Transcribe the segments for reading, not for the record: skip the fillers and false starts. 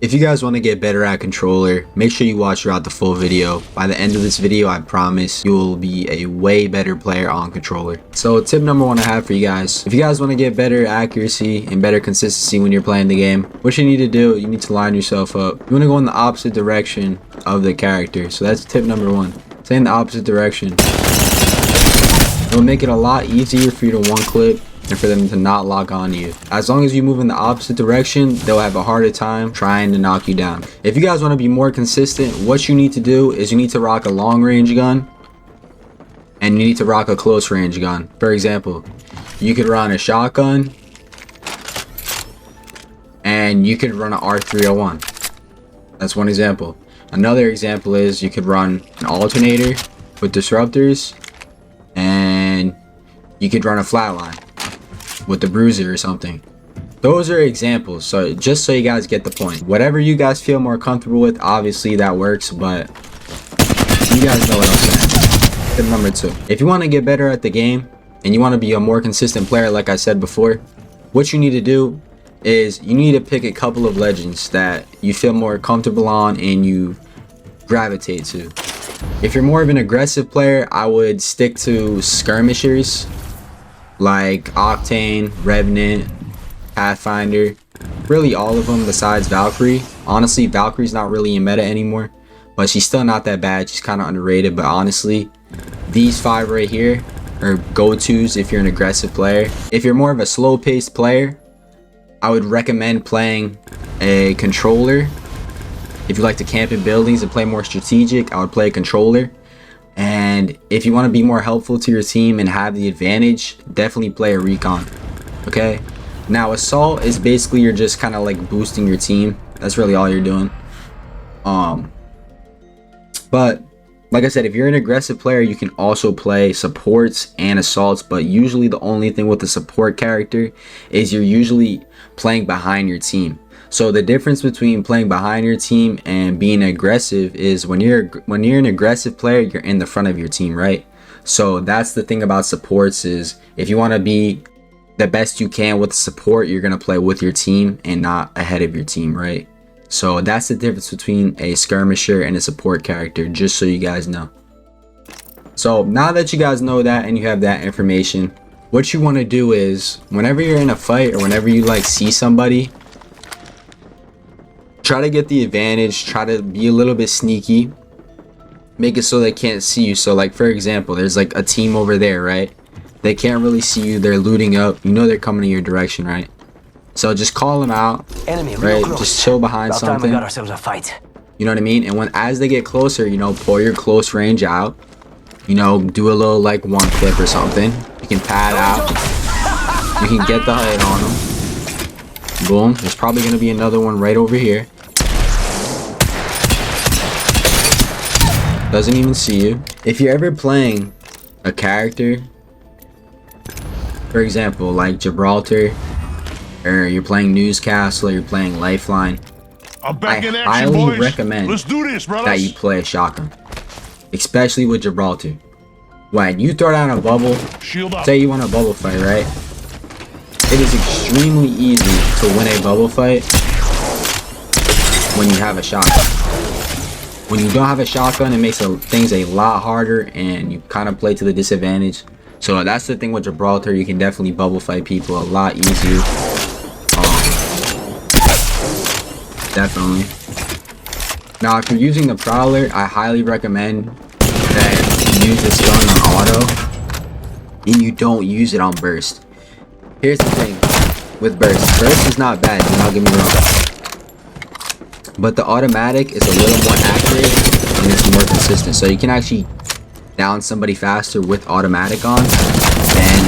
If you guys want to get better at controller, make sure you watch throughout the full video. By the end of this video, I promise you will be a way better player on controller. So tip number one I have for you guys, if you guys want to get better accuracy and better consistency when you're playing the game, what you need to do, you need to line yourself up. You want to go in the opposite direction of the character. So that's tip number one. Stay in the opposite direction. It'll make it a lot easier for you to one clip and for them to not lock on you. As long as you move in the opposite direction, they'll have a harder time trying to knock you down. If you guys want to be more consistent, what you need to do is you need to rock a long range gun and you need to rock a close range gun. For example, you could run a shotgun and you could run an R301. That's one example. Another example is you could run an alternator with disruptors, and you could run a flatline with the bruiser or something. Those are examples, so just so you guys get the point. Whatever you guys feel more comfortable with, obviously that works, but you guys know what I'm saying. Tip number two, if you want to get better at the game and you want to be a more consistent player, like I said before, what you need to do is you need to pick a couple of legends that you feel more comfortable on and you gravitate to. If you're more of an aggressive player, I would stick to skirmishers like Octane, Revenant, Pathfinder, really all of them besides Valkyrie. Honestly, Valkyrie's not really in meta anymore, but she's still not that bad. She's kind of underrated, but honestly, these five right here are go-tos if you're an aggressive player. If you're more of a slow-paced player, I would recommend playing a controller. If you like to camp in buildings and play more strategic, I would play a controller. And if you want to be more helpful to your team and have the advantage, definitely play a recon. Okay, now assault is basically you're just kind of like boosting your team. That's really all you're doing. But like I said, if you're an aggressive player, you can also play supports and assaults, but usually the only thing with the support character is you're usually playing behind your team. So the difference between playing behind your team and being aggressive is when you're an aggressive player, you're in the front of your team, right? So that's the thing about supports, is if you want to be the best you can with support, you're going to play with your team and not ahead of your team, right? So that's the difference between a skirmisher and a support character, just so you guys know. So now that you guys know that and you have that information, what you want to do is whenever you're in a fight or whenever you like see somebody, try to get the advantage, try to be a little bit sneaky, make it so they can't see you. So like for example, there's like a team over there, right? They can't really see you, they're looting up, you know they're coming in your direction, right? So just call them out, Enemy, right? Just chill behind About something. time we got ourselves a fight. You know what I mean? And as they get closer, you know, pull your close range out, you know, do a little like one clip or something. You can pad out, you can get the height on them. Boom, there's probably gonna be another one right over here. Doesn't even see you. If you're ever playing a character, for example, like Gibraltar, or you're playing Newscastle, or you're playing Lifeline, I highly recommend that you play a shotgun, especially with Gibraltar. When you throw down a bubble, say you want a bubble fight, right? It is extremely easy to win a bubble fight when you have a shotgun. When you don't have a shotgun, it makes things a lot harder and you kind of play to the disadvantage. So that's the thing with Gibraltar, you can definitely bubble fight people a lot easier. Definitely. Now if you're using the Prowler, I highly recommend that you use this gun on auto and you don't use it on burst. Here's the thing with burst is not bad, do not get me wrong, but the automatic is a little more accurate and it's more consistent, so you can actually down somebody faster with automatic on than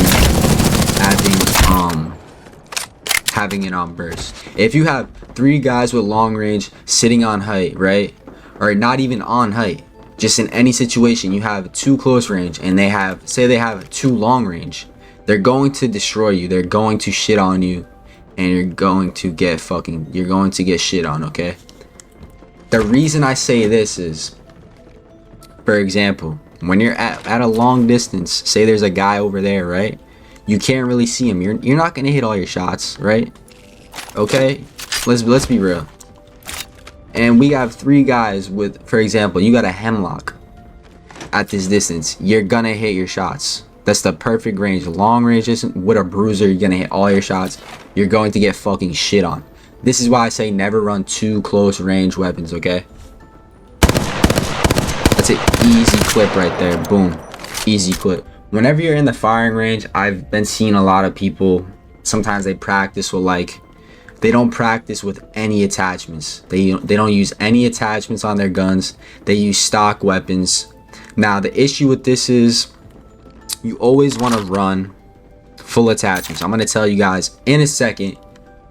having it on burst. If you have 3 guys with long range sitting on height, right, or not even on height, just in any situation, you have 2 close range and they have 2 long range, they're going to destroy you, they're going to shit on you, and you're going to get shit on, okay? The reason I say this is, for example, when you're at a long distance, say there's a guy over there, right? You can't really see him. You're not gonna hit all your shots, right? Okay, let's be real. and we have 3 guys with, for example, you got a hemlock at this distance, you're gonna hit your shots. That's the perfect range. Long range isn't with a bruiser, you're gonna hit all your shots. You're going to get fucking shit on. This is why I say never run 2 close range weapons, okay? That's an easy clip right there. Boom. Easy clip. Whenever you're in the firing range, I've been seeing a lot of people, sometimes they practice with like, they don't practice with any attachments. They don't use any attachments on their guns. They use stock weapons. Now the issue with this is you always want to run full attachments. I'm going to tell you guys in a second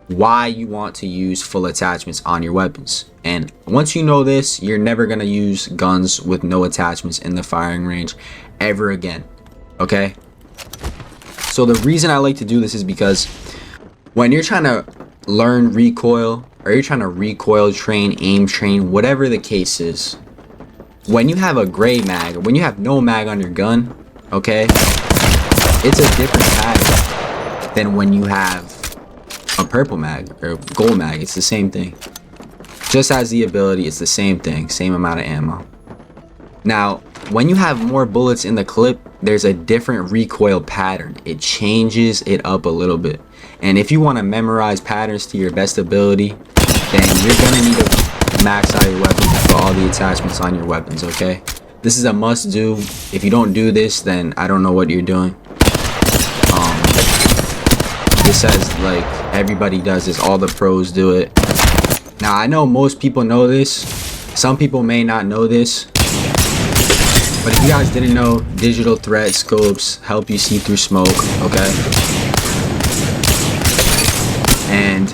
why you want to use full attachments on your weapons. And once you know this, you're never going to use guns with no attachments in the firing range ever again. Okay? So the reason I like to do this is because when you're trying to learn recoil, or you're trying to recoil train, aim train, whatever the case is, when you have a gray mag, or when you have no mag on your gun, okay, it's a different pattern than when you have a purple mag or gold mag. It's the same thing. Just as the ability, it's the same thing, same amount of ammo. Now, when you have more bullets in the clip, there's a different recoil pattern. It changes it up a little bit. And if you want to memorize patterns to your best ability, then you're gonna need to max out your weapons and put all the attachments on your weapons, okay? This is a must do. If you don't do this, then I don't know what you're doing. This says like everybody does this, all the pros do it. Now I know most people know this, some people may not know this, but if you guys didn't know, digital threat scopes help you see through smoke, okay? And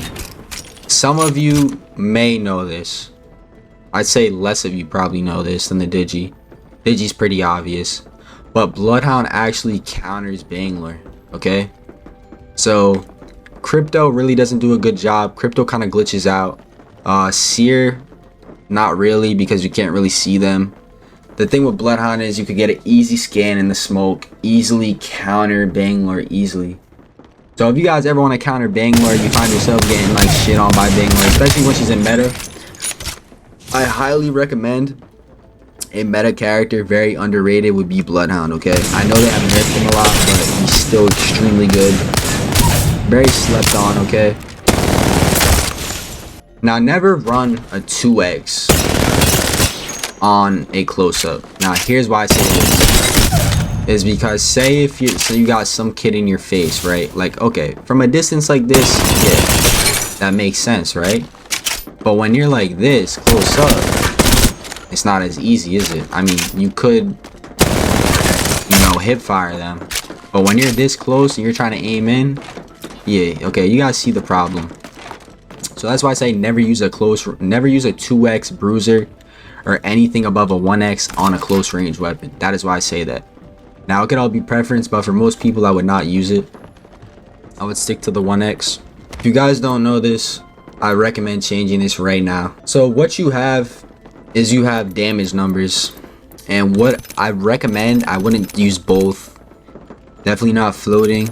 some of you may know this. I'd say less of you probably know this than the Digi. Digi's pretty obvious, but Bloodhound actually counters Bangler, okay? So Crypto really doesn't do a good job. Crypto kind of glitches out. Seer, not really, because you can't really see them. The thing with Bloodhound is you could get an easy scan in the smoke, easily counter Bangler easily. So if you guys ever want to counter Bangler, you find yourself getting like shit on by Bangler, especially when she's in meta, I highly recommend a meta character, very underrated, would be Bloodhound, okay? I know they have nerfed him a lot, but he's still extremely good. Very slept on, okay? Now, never run a 2x on a close-up. Now, here's why I say this. Is because say if you got some kid in your face, right? Like, okay, from a distance like this, yeah, that makes sense, right? But when you're like this, close up, it's not as easy, is it? I mean, you could, you know, hip fire them, but when you're this close and you're trying to aim in, yeah, okay, you guys see the problem. So that's why I say never use a 2x bruiser or anything above a 1x on a close range weapon. That is why I say that. Now, it could all be preference, but for most people, I would not use it. I would stick to the 1x. If you guys don't know this, I recommend changing this right now. So what you have is you have damage numbers. And what I recommend, I wouldn't use both. Definitely not floating.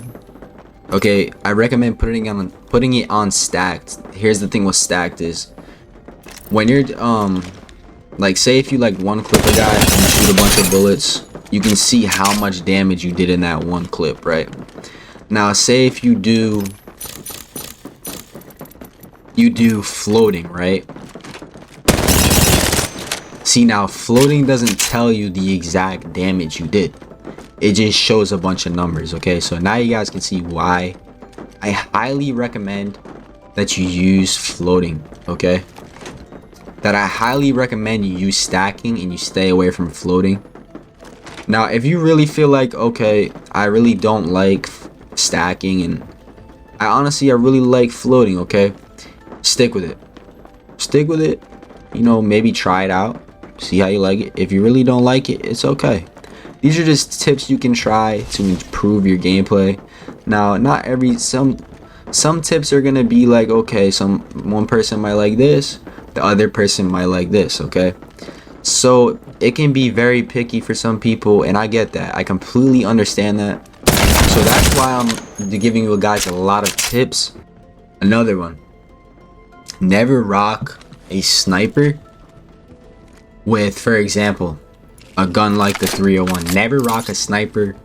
Okay, I recommend putting it on stacked. Here's the thing with stacked is when you're like, say if you like one clip a guy and you shoot a bunch of bullets, you can see how much damage you did in that one clip, right? Now, say if you do floating, right? See, now floating doesn't tell you the exact damage you did. It just shows a bunch of numbers, okay? So now you guys can see why I highly recommend that you use floating, okay? That I highly recommend you use stacking and you stay away from floating. Now, if you really feel like, okay, I really don't like stacking and I really like floating, okay? Stick with it. Stick with it. You know, maybe try it out. See how you like it. If you really don't like it, it's okay. These are just tips you can try to improve your gameplay. Now, not every, some tips are gonna be like, okay, one person might like this, the other person might like this, okay? So it can be very picky for some people, and I get that. I completely understand that. So that's why I'm giving you guys a lot of tips. Another one, never rock a sniper with, for example, a gun like the 301. Never rock a sniper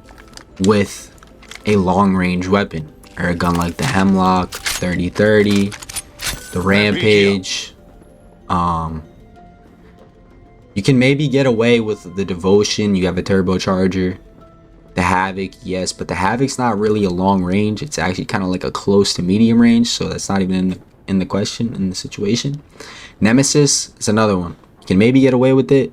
with a long range weapon, or a gun like the Hemlock, 3030, the Rampage. You can maybe get away with the Devotion. You have a turbocharger. The Havoc, yes, but the Havoc's not really a long range. It's actually kind of like a close to medium range, so that's not even in the question, in the situation. Nemesis is another one. You can maybe get away with it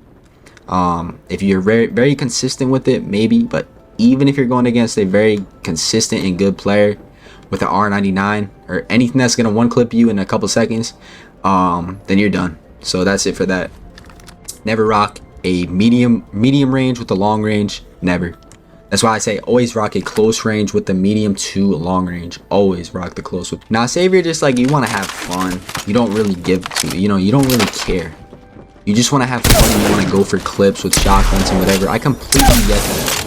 if you're very consistent with it, maybe. But even if you're going against a very consistent and good player with an R99 or anything that's gonna one clip you in a couple seconds, then you're done. So that's it for that. Never rock a medium range with the long range. Never. That's why I say always rock a close range with the medium to long range. Always rock the close with. Now say if you're just like, you want to have fun, you don't really give to, you know, you don't really care, you just want to have fun, you want to go for clips with shotguns and whatever, I completely get that.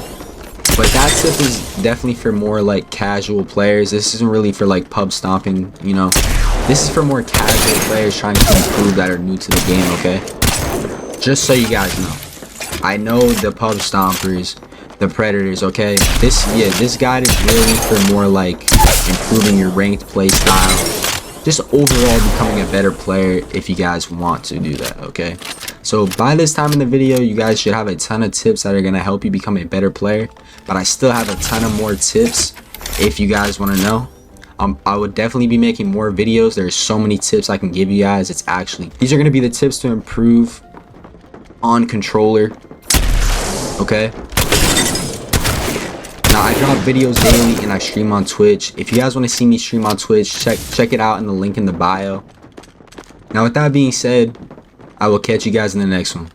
But that tip is definitely for more like casual players. This isn't really for like pub stomping, you know. This is for more casual players trying to improve that are new to the game, okay? Just so you guys know. I know the pub stompers, the predators, okay? This guide is really for more like improving your ranked play style. Just overall becoming a better player if you guys want to do that, okay? So by this time in the video, you guys should have a ton of tips that are going to help you become a better player. But I still have a ton of more tips if you guys want to know. I would definitely be making more videos. There's so many tips I can give you guys. These are going to be the tips to improve on controller, okay? Now I drop videos daily and I stream on Twitch. If you guys want to see me stream on Twitch, check it out in the link in the bio. Now with that being said, I will catch you guys in the next one.